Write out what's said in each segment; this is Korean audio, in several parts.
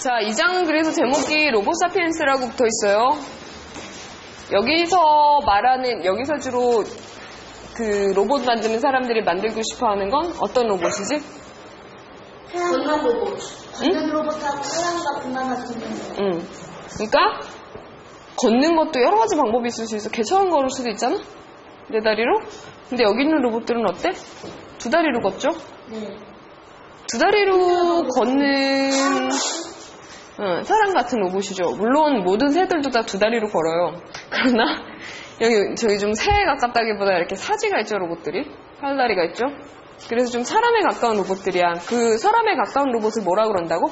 자, 이 장은 그래서 제목이 로봇 사피엔스라고 붙어 있어요. 여기서 주로 그 로봇 만드는 사람들이 만들고 싶어 하는 건 어떤 로봇이지? 걷는 로봇. 걷는 로봇하고 사람과 공감하는 거. 그러니까 걷는 것도 여러 가지 방법이 있을 수 있어. 개처럼 걸을 수도 있잖아? 네 다리로? 근데 여기 있는 로봇들은 어때? 두 다리로 걷죠? 네. 두 다리로 걷는 사람 같은 로봇이죠. 물론 모든 새들도 다 두 다리로 걸어요. 그러나 저기 좀 새에 가깝다기보다 이렇게 사지가 있죠, 로봇들이. 팔다리가 있죠. 그래서 좀 사람에 가까운 로봇들이야. 그 사람에 가까운 로봇을 뭐라 그런다고?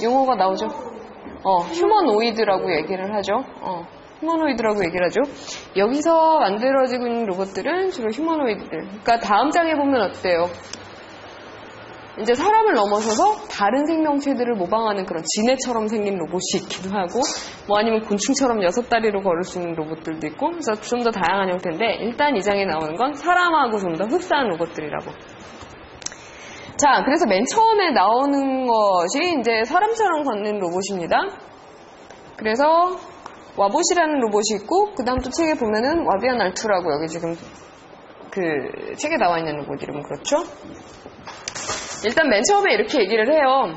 용어가 나오죠. 휴머노이드라고 얘기를 하죠. 휴머노이드라고 얘기를 하죠. 여기서 만들어지고 있는 로봇들은 주로 휴머노이드들. 그러니까 다음 장에 보면 어때요? 이제 사람을 넘어서서 다른 생명체들을 모방하는 그런 지네처럼 생긴 로봇이 있기도 하고, 뭐 아니면 곤충처럼 6다리로 걸을 수 있는 로봇들도 있고, 그래서 좀 더 다양한 형태인데, 일단 이 장에 나오는 건 사람하고 좀 더 흡사한 로봇들이라고. 자, 그래서 맨 처음에 나오는 것이 이제 사람처럼 걷는 로봇입니다. 그래서 와봇이라는 로봇이 있고, 그 다음 또 책에 보면은 와비안 알투라고 여기 지금 그 책에 나와 있는 로봇 이름은 그렇죠? 일단 맨 처음에 이렇게 얘기를 해요.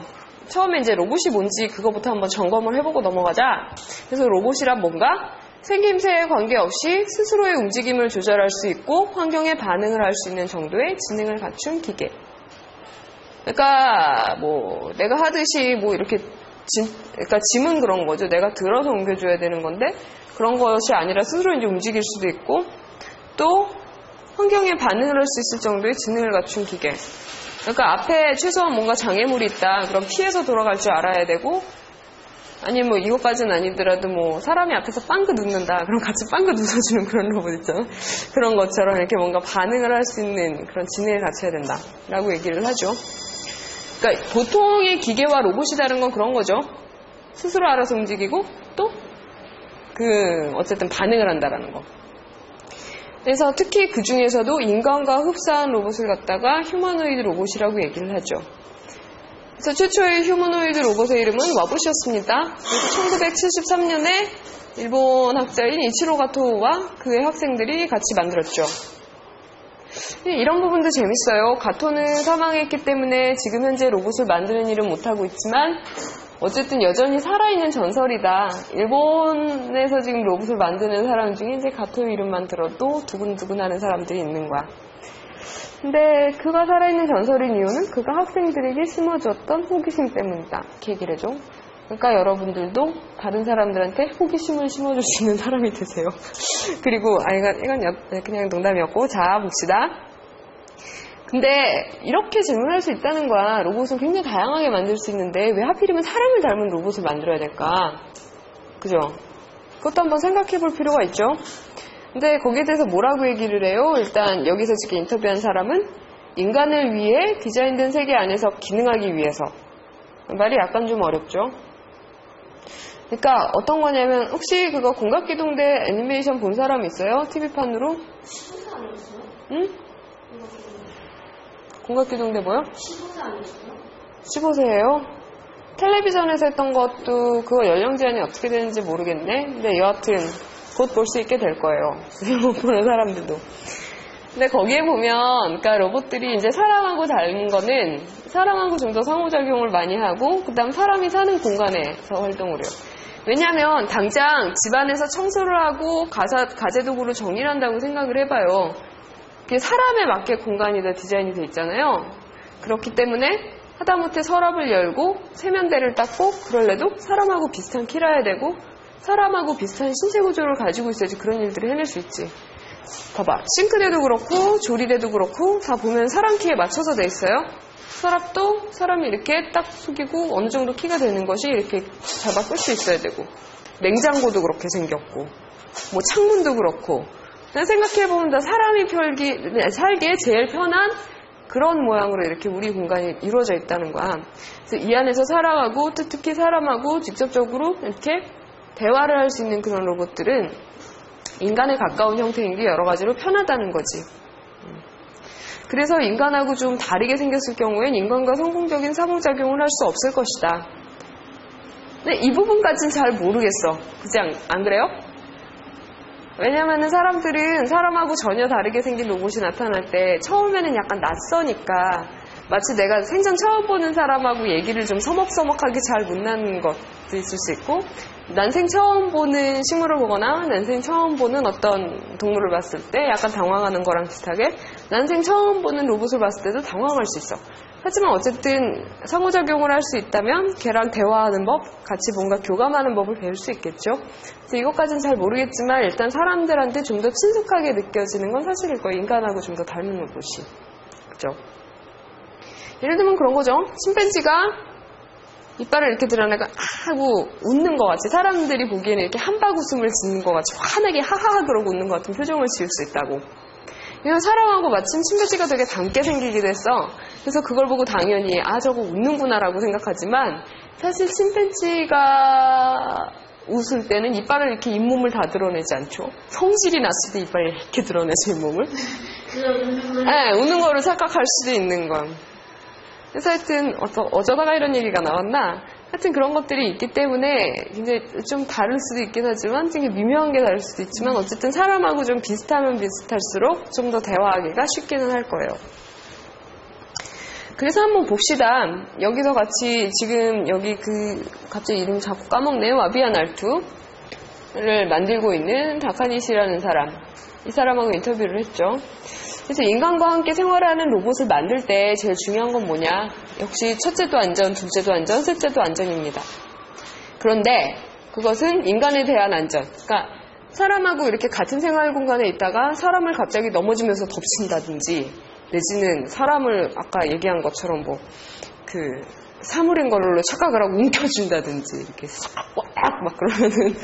처음에 이제 로봇이 뭔지 그거부터 한번 점검을 해보고 넘어가자. 그래서 로봇이란 뭔가? 생김새에 관계없이 스스로의 움직임을 조절할 수 있고 환경에 반응을 할 수 있는 정도의 지능을 갖춘 기계. 그러니까 뭐 내가 하듯이 뭐 이렇게 그러니까 짐은 그런 거죠. 내가 들어서 옮겨줘야 되는 건데 그런 것이 아니라 스스로 이제 움직일 수도 있고 또 환경에 반응을 할 수 있을 정도의 지능을 갖춘 기계. 그러니까 앞에 최소한 뭔가 장애물이 있다. 그럼 피해서 돌아갈 줄 알아야 되고 아니 뭐 이것까지는 아니더라도 뭐 사람이 앞에서 빵긋 웃는다. 그럼 같이 빵긋 웃어주는 그런 로봇 있잖아. 그런 것처럼 이렇게 뭔가 반응을 할 수 있는 그런 지능을 갖춰야 된다라고 얘기를 하죠. 그러니까 보통의 기계와 로봇이 다른 건 그런 거죠. 스스로 알아서 움직이고 또 어쨌든 반응을 한다라는 거. 그래서 특히 그 중에서도 인간과 흡사한 로봇을 갖다가 휴머노이드 로봇이라고 얘기를 하죠. 그래서 최초의 휴머노이드 로봇의 이름은 와봇이었습니다. 1973년에 일본 학자인 이치로 가토와 그의 학생들이 같이 만들었죠. 이런 부분도 재밌어요. 가토는 사망했기 때문에 지금 현재 로봇을 만드는 일은 못하고 있지만 어쨌든 여전히 살아있는 전설이다. 일본에서 지금 로봇을 만드는 사람 중에 이제 가토의 이름만 들어도 두근두근 하는 사람들이 있는 거야. 근데 그가 살아있는 전설인 이유는 그가 학생들에게 심어줬던 호기심 때문이다. 이렇게 얘기를 해줘. 그러니까 여러분들도 다른 사람들한테 호기심을 심어줄 수 있는 사람이 되세요. 그리고 이건 그냥 농담이었고 자 봅시다. 근데 이렇게 질문할 수 있다는 거야. 로봇은 굉장히 다양하게 만들 수 있는데 왜 하필이면 사람을 닮은 로봇을 만들어야 될까? 그죠? 그것도 한번 생각해 볼 필요가 있죠. 근데 거기에 대해서 뭐라고 얘기를 해요? 일단 여기서 지금 인터뷰한 사람은 인간을 위해 디자인된 세계 안에서 기능하기 위해서. 말이 약간 좀 어렵죠. 그러니까 어떤 거냐면 혹시 그거 공각기동대 애니메이션 본 사람 있어요? TV판으로? 15세 아니었어요? 응? 공각기동대 뭐요? 15세 아니었어요? 15세예요? 텔레비전에서 했던 것도 그거 연령 제한이 어떻게 되는지 모르겠네. 근데 여하튼 곧 볼 수 있게 될 거예요. 못 보는 사람들도. 근데 거기에 보면 그러니까 로봇들이 이제 사람하고 다른 거는 사람하고 좀 더 상호작용을 많이 하고 그다음 사람이 사는 공간에서 활동을 해요. 왜냐하면 당장 집안에서 청소를 하고 가재도구를 정리를 한다고 생각을 해봐요. 그게 사람에 맞게 공간이 다 디자인이 돼 있잖아요. 그렇기 때문에 하다못해 서랍을 열고 세면대를 닦고 그럴래도 사람하고 비슷한 키라야 되고 사람하고 비슷한 신체 구조를 가지고 있어야지 그런 일들을 해낼 수 있지. 봐봐. 싱크대도 그렇고 조리대도 그렇고 다 보면 사람 키에 맞춰서 돼 있어요. 서랍도 사람이 이렇게 딱 숙이고 어느 정도 키가 되는 것이 이렇게 잡아 끌 수 있어야 되고 냉장고도 그렇게 생겼고 뭐 창문도 그렇고 그냥 생각해보면 다 사람이 살기에 제일 편한 그런 모양으로 이렇게 우리 공간이 이루어져 있다는 거야. 그래서 이 안에서 사람하고 특히 사람하고 직접적으로 이렇게 대화를 할 수 있는 그런 로봇들은 인간에 가까운 형태인 게 여러 가지로 편하다는 거지. 그래서 인간하고 좀 다르게 생겼을 경우엔 인간과 성공적인 상호작용을 할 수 없을 것이다. 근데 이 부분까지는 잘 모르겠어. 그지 안 그래요? 왜냐면은 사람들은 사람하고 전혀 다르게 생긴 로봇이 나타날 때 처음에는 약간 낯서니까 마치 내가 생전 처음 보는 사람하고 얘기를 좀 서먹서먹하게 잘 못하는 것도 있을 수 있고, 난생 처음 보는 식물을 보거나 난생 처음 보는 어떤 동물을 봤을 때 약간 당황하는 거랑 비슷하게 난생 처음 보는 로봇을 봤을 때도 당황할 수 있어. 하지만 어쨌든 상호작용을 할 수 있다면 걔랑 대화하는 법, 같이 뭔가 교감하는 법을 배울 수 있겠죠. 그래서 이것까지는 잘 모르겠지만 일단 사람들한테 좀 더 친숙하게 느껴지는 건 사실일 거예요. 인간하고 좀 더 닮은 로봇이. 그죠? 예를 들면 그런 거죠. 침팬지가 이빨을 이렇게 드러내고 하고 웃는 것 같이, 사람들이 보기에는 이렇게 한박 웃음을 짓는 것 같이 환하게 하하하 그러고 웃는 것 같은 표정을 지을 수 있다고. 이건 사람하고 마침 침팬지가 되게 닮게 생기기도 했어. 그래서 그걸 보고 당연히 저거 웃는구나라고 생각하지만 사실 침팬지가 웃을 때는 이빨을 이렇게 잇몸을 다 드러내지 않죠. 성질이 났을 때 이빨을 이렇게 드러내죠, 잇몸을. 네, 웃는 거를 착각할 수도 있는 건. 그래서 하여튼 어쩌다가 이런 얘기가 나왔나? 하여튼 그런 것들이 있기 때문에 굉장히 좀 다를 수도 있긴 하지만 되게 미묘한 게 다를 수도 있지만 어쨌든 사람하고 좀 비슷하면 비슷할수록 좀 더 대화하기가 쉽기는 할 거예요. 그래서 한번 봅시다. 여기서 같이 지금 여기 갑자기 이름 자꾸 까먹네요. 와비안 알투를 만들고 있는 다카니시라는 사람. 이 사람하고 인터뷰를 했죠. 그래서 인간과 함께 생활하는 로봇을 만들 때 제일 중요한 건 뭐냐? 역시 첫째도 안전, 둘째도 안전, 셋째도 안전입니다. 그런데 그것은 인간에 대한 안전. 그러니까 사람하고 이렇게 같은 생활 공간에 있다가 사람을 갑자기 넘어지면서 덮친다든지 내지는 사람을 아까 얘기한 것처럼 사물인 걸로 착각을 하고 움켜준다든지 이렇게 막 그러면은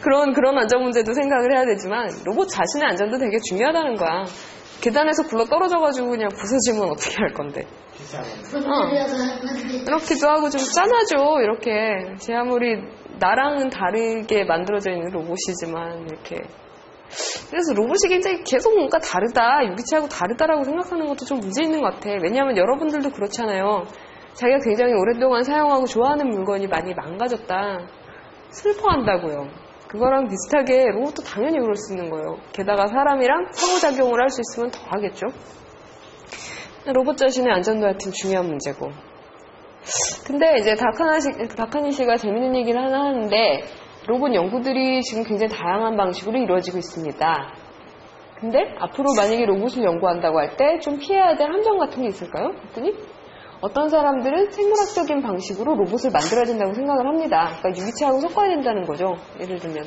그런 안전 문제도 생각을 해야 되지만 로봇 자신의 안전도 되게 중요하다는 거야. 계단에서 굴러 떨어져가지고 그냥 부서지면 어떻게 할 건데. 그렇기도 하고 좀 짠하죠. 이렇게 제 아무리 나랑은 다르게 만들어져 있는 로봇이지만 이렇게. 그래서 로봇이 굉장히 계속 뭔가 다르다, 유기체하고 다르다라고 생각하는 것도 좀 문제 있는 것 같아. 왜냐하면 여러분들도 그렇잖아요. 자기가 굉장히 오랫동안 사용하고 좋아하는 물건이 많이 망가졌다, 슬퍼한다고요. 그거랑 비슷하게 로봇도 당연히 그럴 수 있는 거예요. 게다가 사람이랑 상호작용을 할 수 있으면 더 하겠죠. 로봇 자신의 안전도 하여튼 중요한 문제고. 근데 이제 다카니 씨가 재밌는 얘기를 하나 하는데, 로봇 연구들이 지금 굉장히 다양한 방식으로 이루어지고 있습니다. 근데 앞으로 만약에 로봇을 연구한다고 할 때 좀 피해야 될 함정 같은 게 있을까요? 그랬더니 어떤 사람들은 생물학적인 방식으로 로봇을 만들어야 된다고 생각을 합니다. 그러니까 유기체하고 섞어야 된다는 거죠. 예를 들면.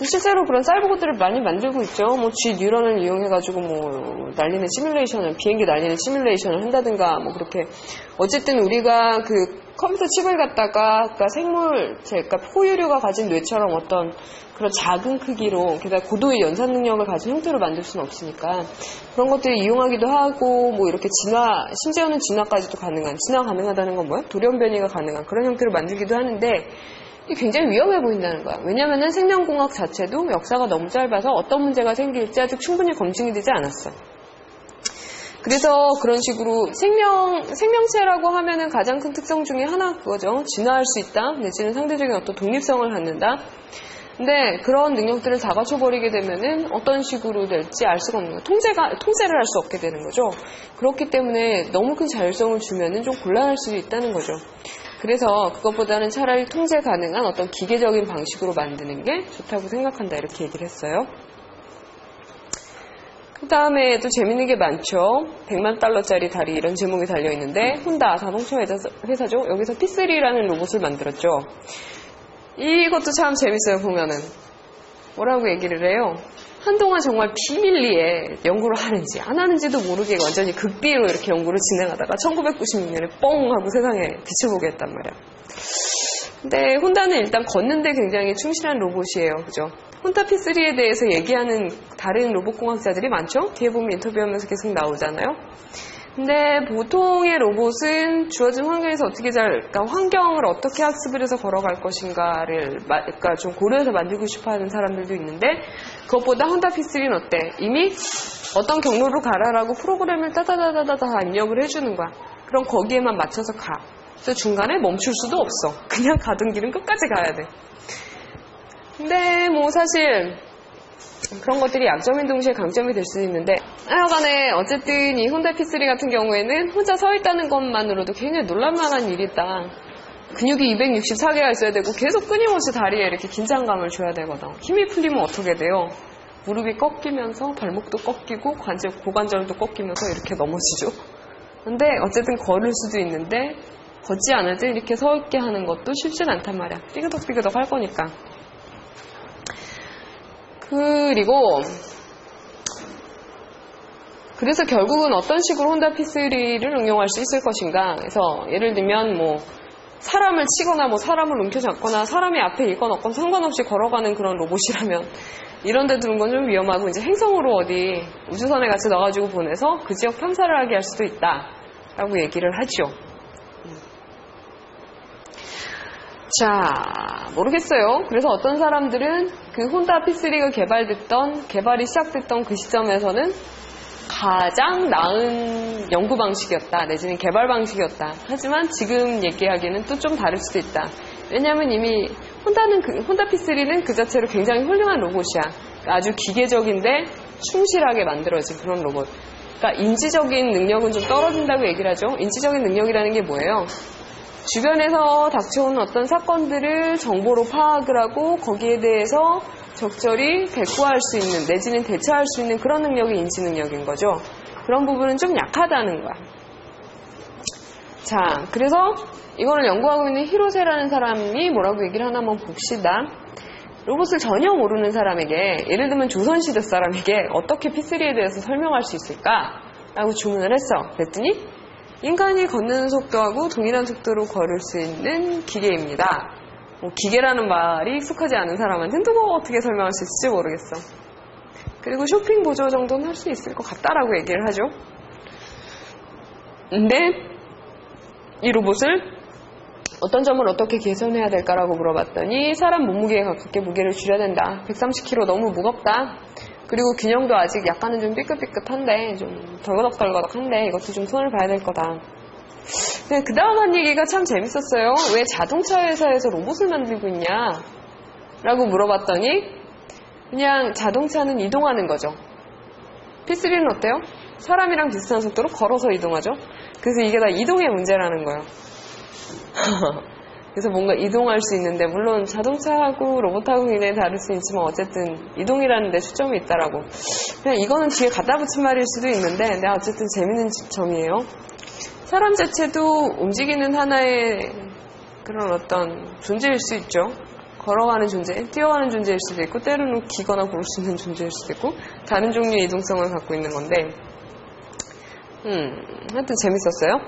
실제로 그런 사이보그들을 많이 만들고 있죠. G 뉴런을 이용해가지고 날리는 시뮬레이션을, 비행기 날리는 시뮬레이션을 한다든가, 그렇게. 어쨌든 우리가 컴퓨터 칩을 갖다가, 그러니까 포유류가 가진 뇌처럼 어떤 그런 작은 크기로, 게다가 고도의 연산 능력을 가진 형태로 만들 수는 없으니까, 그런 것들을 이용하기도 하고, 이렇게 심지어는 진화 가능하다는 건 뭐야? 돌연변이가 가능한 그런 형태로 만들기도 하는데, 이게 굉장히 위험해 보인다는 거야. 왜냐면은 생명공학 자체도 역사가 너무 짧아서 어떤 문제가 생길지 아직 충분히 검증이 되지 않았어. 그래서 그런 식으로 생명체라고 하면은 가장 큰 특성 중에 하나 그거죠. 진화할 수 있다, 내지는 상대적인 어떤 독립성을 갖는다. 근데 그런 능력들을 다 갖춰버리게 되면은 어떤 식으로 될지 알 수가 없는 거예요. 통제를 할 수 없게 되는 거죠. 그렇기 때문에 너무 큰 자율성을 주면은 좀 곤란할 수도 있다는 거죠. 그래서 그것보다는 차라리 통제 가능한 어떤 기계적인 방식으로 만드는 게 좋다고 생각한다, 이렇게 얘기를 했어요. 그 다음에 또 재밌는 게 많죠. 100만 달러짜리 다리, 이런 제목이 달려있는데, 혼다 자동차 회사죠. 여기서 P3라는 로봇을 만들었죠. 이것도 참 재밌어요. 보면은 뭐라고 얘기를 해요? 한동안 정말 비밀리에 연구를 하는지 안 하는지도 모르게 완전히 극비로 이렇게 연구를 진행하다가 1996년에 뻥 하고 세상에 빛을 보게 했단 말이야. 근데 혼다는 일단 걷는데 굉장히 충실한 로봇이에요. 그죠? 혼다 P3에 대해서 얘기하는 다른 로봇공학자들이 많죠? 뒤에 보면 인터뷰하면서 계속 나오잖아요. 근데 보통의 로봇은 주어진 환경에서 그러니까 환경을 어떻게 학습을 해서 걸어갈 것인가를 그러니까 좀 고려해서 만들고 싶어 하는 사람들도 있는데, 그것보다 혼다 P3는 어때? 이미 어떤 경로로 가라라고 프로그램을 따다다다다 입력을 해주는 거야. 그럼 거기에만 맞춰서 가. 그래서 중간에 멈출 수도 없어. 그냥 가던 길은 끝까지 가야 돼. 근데 뭐 사실 그런 것들이 약점인 동시에 강점이 될 수 있는데, 하여간에 어쨌든 이 혼다 P3 같은 경우에는 혼자 서 있다는 것만으로도 굉장히 놀랄만한 일이다. 근육이 264개가 있어야 되고 계속 끊임없이 다리에 이렇게 긴장감을 줘야 되거든. 힘이 풀리면 어떻게 돼요? 무릎이 꺾이면서 발목도 꺾이고 고관절도 꺾이면서 이렇게 넘어지죠. 근데 어쨌든 걸을 수도 있는데 걷지 않을 때 이렇게 서 있게 하는 것도 쉽진 않단 말이야. 삐그덕삐그덕 할 거니까. 그래서 결국은 어떤 식으로 혼다 P3를 응용할 수 있을 것인가. 그래서 예를 들면 뭐 사람을 치거나 뭐 사람을 움켜잡거나 사람이 앞에 있거나 없거나 상관없이 걸어가는 그런 로봇이라면 이런 데 두는 건 좀 위험하고, 이제 행성으로 어디 우주선에 같이 넣어가지고 보내서 그 지역 탐사를 하게 할 수도 있다 라고 얘기를 하죠. 자, 모르겠어요. 그래서 어떤 사람들은 그 혼다 P3가 개발이 시작됐던 그 시점에서는 가장 나은 연구 방식이었다, 내지는 개발 방식이었다. 하지만 지금 얘기하기는 또 좀 다를 수도 있다. 왜냐하면 이미 혼다 P3는 그 자체로 굉장히 훌륭한 로봇이야. 아주 기계적인데 충실하게 만들어진 그런 로봇. 그러니까 인지적인 능력은 좀 떨어진다고 얘기를 하죠. 인지적인 능력이라는 게 뭐예요? 주변에서 닥쳐오는 어떤 사건들을 정보로 파악을 하고 거기에 대해서 적절히 대꾸할 수 있는, 내지는 대처할 수 있는 그런 능력이 인지 능력인 거죠. 그런 부분은 좀 약하다는 거야. 자, 그래서 이거를 연구하고 있는 히로세라는 사람이 뭐라고 얘기를 하나 한번 봅시다. 로봇을 전혀 모르는 사람에게, 예를 들면 조선시대 사람에게 어떻게 P3에 대해서 설명할 수 있을까? 라고 주문을 했어. 그랬더니 인간이 걷는 속도하고 동일한 속도로 걸을 수 있는 기계입니다. 뭐 기계라는 말이 익숙하지 않은 사람한테는 또 어떻게 설명할 수 있을지 모르겠어. 그리고 쇼핑 보조 정도는 할 수 있을 것 같다라고 얘기를 하죠. 근데 이 로봇을 어떤 점을 어떻게 개선해야 될까라고 물어봤더니 사람 몸무게에 가깝게 무게를 줄여야 된다. 130kg 너무 무겁다. 그리고 균형도 아직 약간은 좀 삐끗삐끗한데, 좀 덜거덕덜거덕한데 이것도 좀 손을 봐야 될 거다. 그 다음 한 얘기가 참 재밌었어요. 왜 자동차 회사에서 로봇을 만들고 있냐? 라고 물어봤더니 그냥 자동차는 이동하는 거죠. P3는 어때요? 사람이랑 비슷한 속도로 걸어서 이동하죠. 그래서 이게 다 이동의 문제라는 거예요. 그래서 뭔가 이동할 수 있는데, 물론 자동차하고 로봇하고 굉장히 다를 수 있지만 어쨌든 이동이라는 데 초점이 있다라고. 그냥 이거는 뒤에 갖다 붙인 말일 수도 있는데, 근데 어쨌든 재밌는 점이에요. 사람 자체도 움직이는 하나의 그런 어떤 존재일 수 있죠. 걸어가는 존재, 뛰어가는 존재일 수도 있고, 때로는 기거나 고를 수 있는 존재일 수도 있고, 다른 종류의 이동성을 갖고 있는 건데, 하여튼 재밌었어요.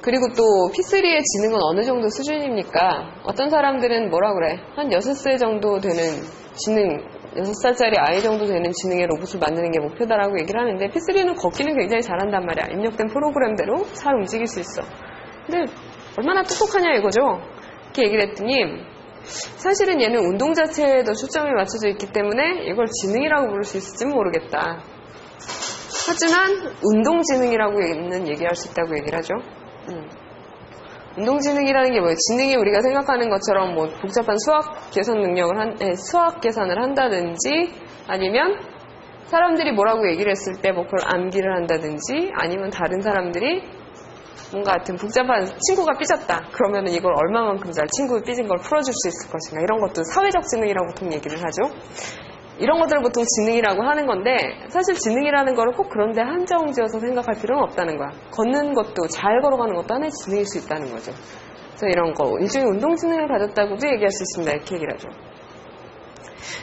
그리고 또 P3의 지능은 어느 정도 수준입니까? 어떤 사람들은 뭐라 그래? 한 6살 정도 되는 지능, 6살짜리 아이 정도 되는 지능의 로봇을 만드는 게 목표다라고 얘기를 하는데, P3는 걷기는 굉장히 잘한단 말이야. 입력된 프로그램대로 잘 움직일 수 있어. 근데 얼마나 똑똑하냐 이거죠? 이렇게 얘기를 했더니, 사실은 얘는 운동 자체에도 초점이 맞춰져 있기 때문에 이걸 지능이라고 부를 수 있을지 모르겠다. 하지만 운동지능이라고 얘기할 수 있다고 얘기를 하죠. 운동지능이라는 게 뭐예요? 지능이 우리가 생각하는 것처럼 뭐 복잡한 수학 계산을 한다든지, 아니면 사람들이 뭐라고 얘기를 했을 때 뭐 그걸 암기를 한다든지, 아니면 다른 사람들이 뭔가 하여튼 복잡한, 친구가 삐졌다 그러면 이걸 얼마만큼 잘 친구 삐진 걸 풀어줄 수 있을 것인가, 이런 것도 사회적 지능이라고 보통 얘기를 하죠. 이런 것들을 보통 지능이라고 하는 건데, 사실 지능이라는 거를 꼭 그런데 한정 지어서 생각할 필요는 없다는 거야. 걷는 것도, 잘 걸어가는 것도 하나의 지능일 수 있다는 거죠. 그래서 이런 거, 일종의 운동지능을 가졌다고도 얘기할 수 있습니다. 이렇게 얘기를 하죠.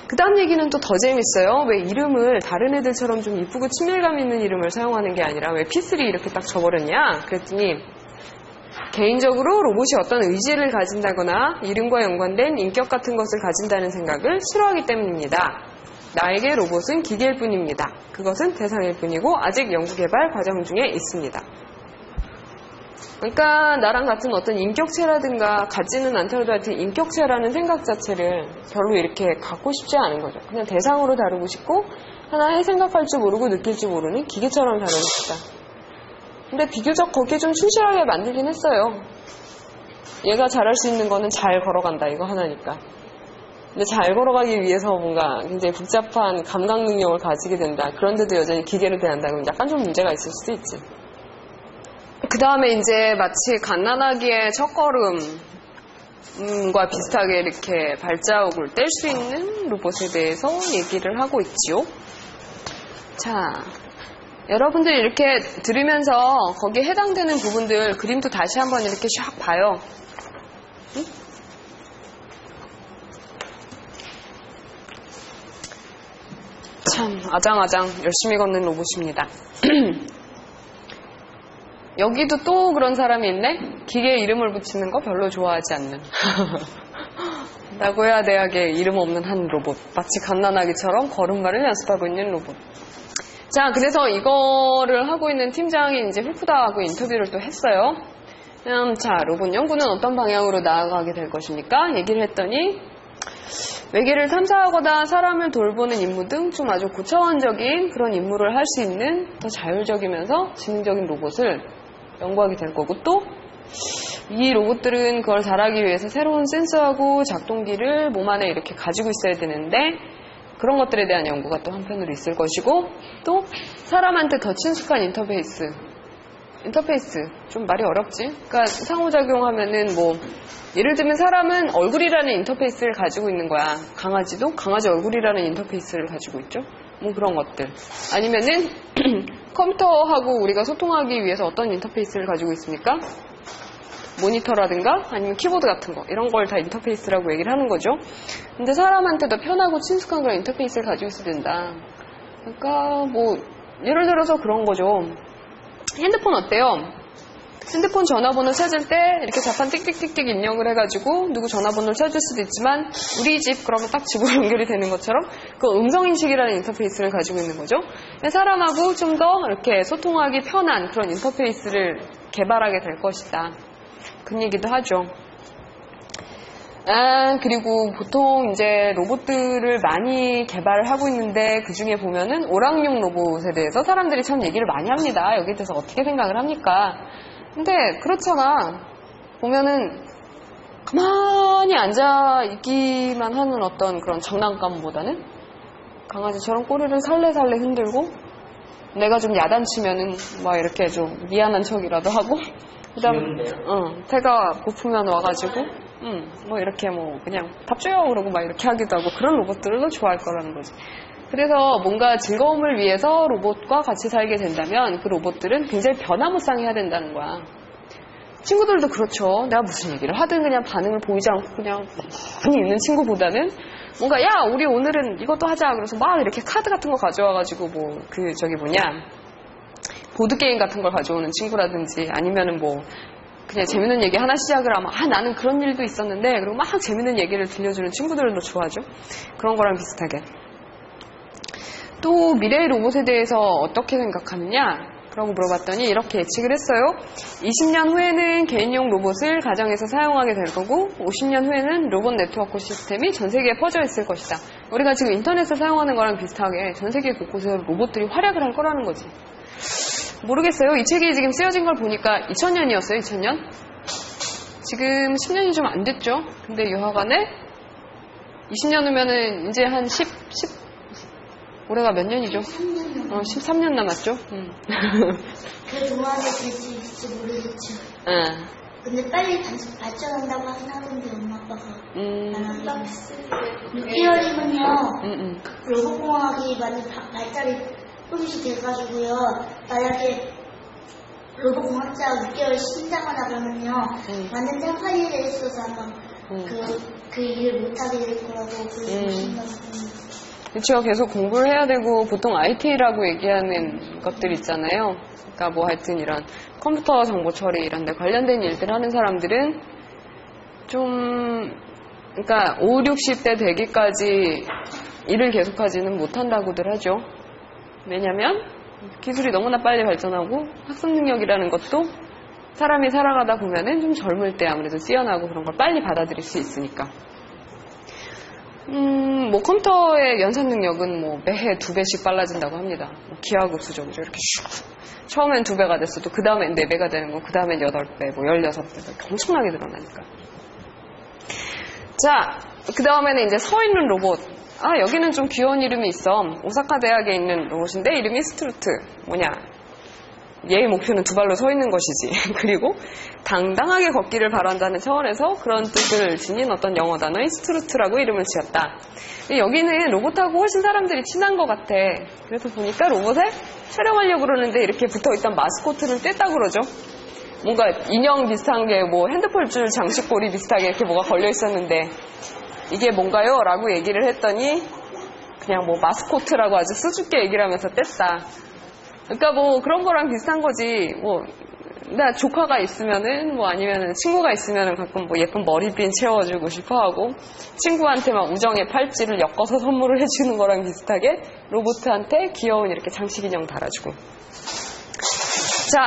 그 다음 얘기는 또 더 재밌어요. 왜 이름을 다른 애들처럼 좀 이쁘고 친밀감 있는 이름을 사용하는 게 아니라 왜 P3 이렇게 딱 줘버렸냐? 그랬더니 개인적으로 로봇이 어떤 의지를 가진다거나 이름과 연관된 인격 같은 것을 가진다는 생각을 싫어하기 때문입니다. 나에게 로봇은 기계일 뿐입니다. 그것은 대상일 뿐이고 아직 연구개발 과정 중에 있습니다. 그러니까 나랑 같은 어떤 인격체라든가 같지는 않더라도 하여튼 인격체라는 생각 자체를 별로 이렇게 갖고 싶지 않은 거죠. 그냥 대상으로 다루고 싶고 하나의 생각할 줄 모르고 느낄 줄 모르는 기계처럼 다루고 싶다. 근데 비교적 거기에 좀 충실하게 만들긴 했어요. 얘가 잘할 수 있는 거는 잘 걸어간다, 이거 하나니까. 근데 잘 걸어가기 위해서 뭔가 굉장히 복잡한 감각 능력을 가지게 된다. 그런데도 여전히 기계를 대한다. 그러면 약간 좀 문제가 있을 수도 있지. 그 다음에 이제 마치 갓난아기의 첫걸음과 비슷하게 이렇게 발자국을 뗄 수 있는 로봇에 대해서 얘기를 하고 있지요. 자, 여러분들 이렇게 들으면서 거기에 해당되는 부분들 그림도 다시 한번 이렇게 샥 봐요. 응? 참 아장아장 열심히 걷는 로봇입니다. 여기도 또 그런 사람이 있네? 기계에 이름을 붙이는 거 별로 좋아하지 않는 나고야 대학에 이름 없는 한 로봇, 마치 갓난아기처럼 걸음마를 연습하고 있는 로봇. 자, 그래서 이거를 하고 있는 팀장이 이제 후쿠다하고 인터뷰를 또 했어요. 자, 로봇 연구는 어떤 방향으로 나아가게 될 것입니까? 얘기를 했더니 외계를 탐사하거나 사람을 돌보는 임무 등 좀 아주 고차원적인 그런 임무를 할 수 있는 더 자율적이면서 지능적인 로봇을 연구하게 될 거고, 또 이 로봇들은 그걸 잘하기 위해서 새로운 센서하고 작동기를 몸 안에 이렇게 가지고 있어야 되는데 그런 것들에 대한 연구가 또 한편으로 있을 것이고, 또 사람한테 더 친숙한 인터페이스 좀 말이 어렵지? 그러니까 상호작용하면은 뭐 예를 들면 사람은 얼굴이라는 인터페이스를 가지고 있는 거야. 강아지도 강아지 얼굴이라는 인터페이스를 가지고 있죠. 뭐 그런 것들. 아니면은 컴퓨터하고 우리가 소통하기 위해서 어떤 인터페이스를 가지고 있습니까? 모니터라든가 아니면 키보드 같은 거, 이런 걸 다 인터페이스라고 얘기를 하는 거죠. 근데 사람한테 더 편하고 친숙한 그런 인터페이스를 가지고 있어야 된다. 그러니까 뭐 예를 들어서 그런 거죠. 핸드폰 어때요? 핸드폰 전화번호 찾을 때 이렇게 자판 띡띡띡띡 입력을 해가지고 누구 전화번호를 찾을 수도 있지만 우리 집 그러면 딱 집으로 연결이 되는 것처럼 그 음성인식이라는 인터페이스를 가지고 있는 거죠. 사람하고 좀 더 이렇게 소통하기 편한 그런 인터페이스를 개발하게 될 것이다. 그런 얘기도 하죠. 그리고 보통 이제 로봇들을 많이 개발을 하고 있는데 그 중에 보면은 오락용 로봇에 대해서 사람들이 참 얘기를 많이 합니다. 여기에 대해서 어떻게 생각을 합니까? 근데 그렇잖아. 보면은 가만히 앉아 있기만 하는 어떤 그런 장난감보다는 강아지처럼 꼬리를 살래살래 흔들고 내가 좀 야단치면은 막 이렇게 좀 미안한 척이라도 하고 그다음 배가 고프면 와가지고 뭐 이렇게 뭐 그냥 밥 줘요 그러고 막 이렇게 하기도 하고 그런 로봇들을 좋아할 거라는 거지. 그래서 뭔가 즐거움을 위해서 로봇과 같이 살게 된다면 그 로봇들은 굉장히 변화무쌍해야 된다는 거야. 친구들도 그렇죠. 내가 무슨 얘기를 하든 그냥 반응을 보이지 않고 그냥 많이 있는 친구보다는 뭔가 야 우리 오늘은 이것도 하자 그래서 막 이렇게 카드 같은 거 가져와가지고 뭐 그 저기 뭐냐 보드게임 같은 걸 가져오는 친구라든지 아니면은 뭐 그냥 재밌는 얘기 하나 시작을 하면 나는 그런 일도 있었는데 그리고 막 재밌는 얘기를 들려주는 친구들도 좋아하죠. 그런 거랑 비슷하게. 또 미래의 로봇에 대해서 어떻게 생각하느냐? 라고 물어봤더니 이렇게 예측을 했어요. 20년 후에는 개인용 로봇을 가정에서 사용하게 될 거고 50년 후에는 로봇 네트워크 시스템이 전 세계에 퍼져 있을 것이다. 우리가 지금 인터넷을 사용하는 거랑 비슷하게 전 세계 곳곳에서 로봇들이 활약을 할 거라는 거지. 모르겠어요. 이 책이 지금 쓰여진 걸 보니까 2000년이었어요. 2000년? 지금 10년이 좀 안 됐죠. 근데 여하간에 20년 후면은 이제 한 10 올해가 몇 년이죠? 13년 남았죠? 그 동안에 될지 모르겠죠. 근데 빨리 발전한다고 하긴 하던데, 엄마 아빠가. 6개월이면요, 로봇공학이 많이 발달이 조금씩 돼가지고요, 만약에 로봇공학자가 6개월 신장하다 그러면요, 완전 템파일에 있어서 아마 그 일을 못하게 될 거라고 그러신다고. 그렇죠. 계속 공부를 해야 되고 보통 IT라고 얘기하는 것들 있잖아요. 그러니까 뭐 하여튼 이런 컴퓨터 정보 처리 이런 데 관련된 일들 하는 사람들은 좀 그러니까 5, 60대 되기까지 일을 계속하지는 못한다고들 하죠. 왜냐면 기술이 너무나 빨리 발전하고 학습 능력이라는 것도 사람이 살아가다 보면은 좀 젊을 때 아무래도 뛰어나고 그런 걸 빨리 받아들일 수 있으니까. 뭐 컴퓨터의 연산 능력은 뭐 매해 2배씩 빨라진다고 합니다. 뭐 기하급수적이죠. 이렇게 슉. 처음엔 2배가 됐어도 그 다음엔 4배가 되는 거, 그 다음엔 8배, 뭐 16배 이렇게 엄청나게 늘어나니까. 자, 그 다음에는 이제 서 있는 로봇. 아, 여기는 좀 귀여운 이름이 있어. 오사카 대학에 있는 로봇인데 이름이 스투르트. 뭐냐? 얘의 목표는 2발로 서 있는 것이지. 그리고 당당하게 걷기를 바란다는 차원에서 그런 뜻을 지닌 어떤 영어 단어인 스투르트라고 이름을 지었다. 여기는 로봇하고 훨씬 사람들이 친한 것 같아. 그래서 보니까 로봇에 촬영하려고 그러는데 이렇게 붙어있던 마스코트를 뗐다 그러죠. 뭔가 인형 비슷한 게 뭐 핸드폰 줄 장식고리 비슷하게 이렇게 뭐가 걸려 있었는데 이게 뭔가요? 라고 얘기를 했더니 그냥 뭐 마스코트라고 아주 수줍게 얘기를 하면서 뗐다. 그러니까 뭐 그런 거랑 비슷한 거지. 뭐 나 조카가 있으면은 뭐 아니면은 친구가 있으면은 가끔 뭐 예쁜 머리핀 채워주고 싶어하고 친구한테 막 우정의 팔찌를 엮어서 선물을 해주는 거랑 비슷하게 로봇한테 귀여운 이렇게 장식 인형 달아주고. 자,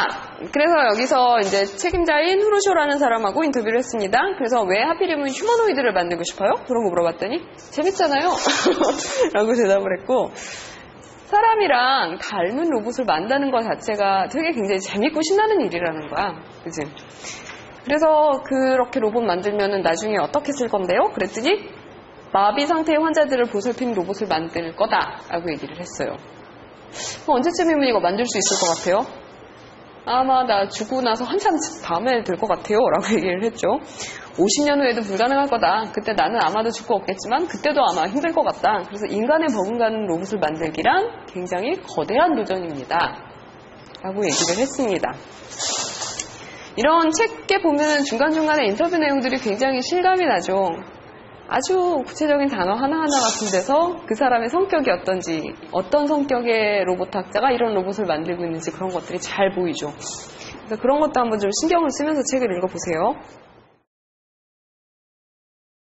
그래서 여기서 이제 책임자인 후루쇼라는 사람하고 인터뷰를 했습니다. 그래서 왜 하필이면 휴머노이드를 만들고 싶어요? 그런 거 물어봤더니 재밌잖아요. 라고 대답을 했고, 사람이랑 닮은 로봇을 만드는 것 자체가 되게 굉장히 재밌고 신나는 일이라는 거야. 그치? 그래서 그렇게 로봇 만들면은 나중에 어떻게 쓸 건데요? 그랬더니 마비 상태의 환자들을 보살피는 로봇을 만들 거다라고 얘기를 했어요. 언제쯤이면 이거 만들 수 있을 것 같아요? 아마 나 죽고 나서 한참 밤에 될 것 같아요 라고 얘기를 했죠. 50년 후에도 불가능할 거다. 그때 나는 아마도 죽고 없겠지만 그때도 아마 힘들 것 같다. 그래서 인간에 버금가는 로봇을 만들기란 굉장히 거대한 도전입니다 라고 얘기를 했습니다. 이런 책에 보면 중간중간에 인터뷰 내용들이 굉장히 실감이 나죠. 아주 구체적인 단어 하나하나 같은 데서 그 사람의 성격이 어떤지, 어떤 성격의 로봇학자가 이런 로봇을 만들고 있는지 그런 것들이 잘 보이죠. 그래서 그런 것도 한번 좀 신경을 쓰면서 책을 읽어보세요.